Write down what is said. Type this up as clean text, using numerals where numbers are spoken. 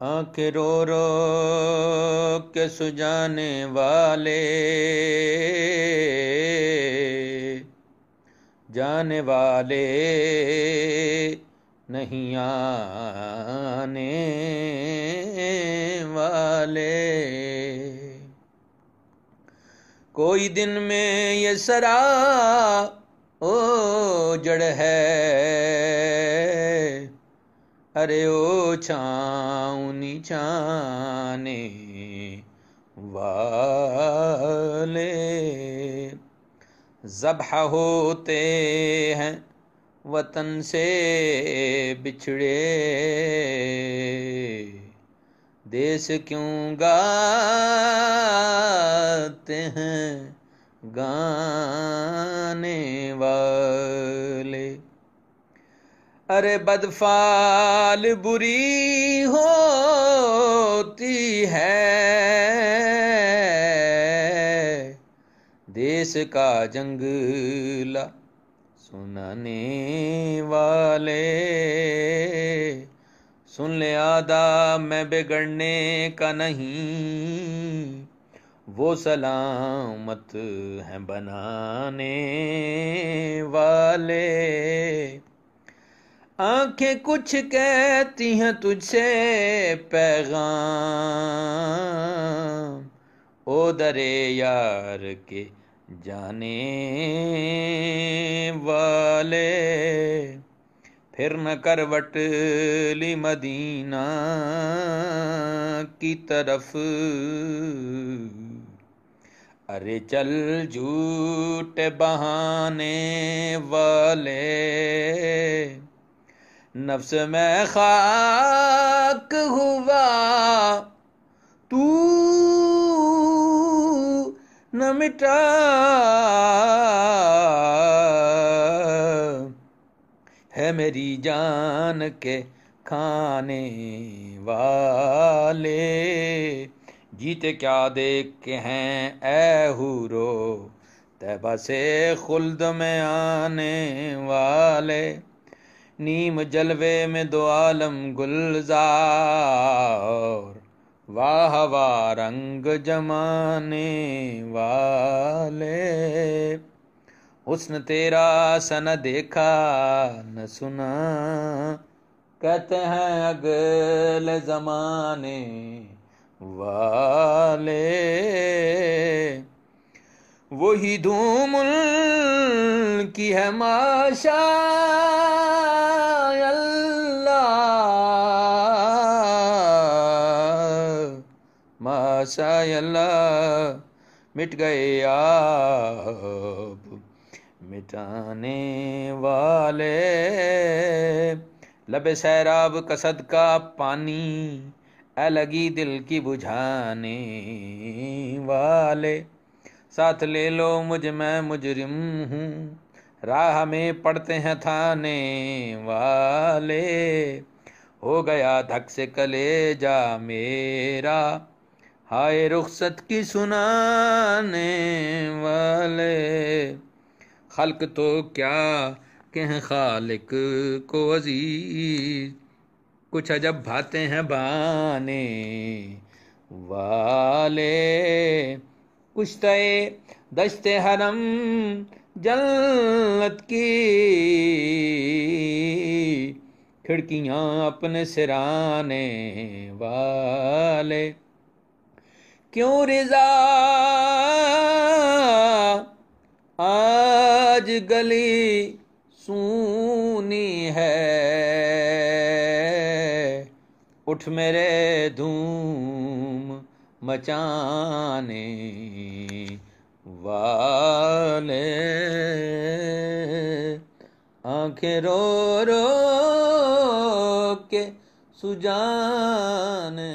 آنکھیں رو رو کے سجانے والے، جانے والے نہیں آنے والے۔ کوئی دن میں یہ سرا اوجڑ ہے، ارے او چھاؤنی چھانے والے۔ ذبح ہوتے ہیں وطن سے بچھڑے، دیس کیوں گاتے ہیں گانے والے۔ ارے بدفال بری ہوتی ہے، دیس کا جنگلہ سنانے والے۔ سن لے آداب میں بگڑنے کا نہیں، وہ سلامت ہیں بنانے والے۔ آنکھیں کچھ کہتی ہیں تجھ سے پیغام، او درے یار کے جانے والے۔ پھر نہ کروٹ لی مدینہ کی طرف، ارے چل جھوٹے بہانے والے۔ نفس میں خاک ہوا تو نہ مٹا، ہے میری جان کے کھانے والے۔ جیتے کیا دیکھ کے ہیں اے حورو، طیبہ سے خلد میں آنے والے۔ نیم جلوے میں دو عالم گلزار، واہ واہ رنگ جمانے والے۔ حسن تیرا سا نہ دیکھا نہ سنا، کہتے ہیں اگلے زمانے والے۔ وہی دھوم ان کی ہے ماشاء اللہ، ماشاء اللہ۔ مٹ گئے آپ مٹانے والے، لب سیراب کا صدقہ پانی، اے لگی دل کی بجھانے والے۔ ساتھ لے لو مجھ میں مجرم ہوں، راہ میں پڑتے ہیں تھانے والے۔ ہو گیا دھک سے کلیجہ میرا، ہائے رخصت کی سنانے والے۔ خلق تو کیا کہیں خالق کو عزیز، کچھ عجب بھاتے ہیں بانے والے۔ کشتے دشت حرم جنت کی کھڑکیاں اپنے سرانے والے۔ کیوں رضا آج گلی سونی ہے، اٹھ میرے دھوم مچانے والے۔ آنکھیں رو رو کے سجانے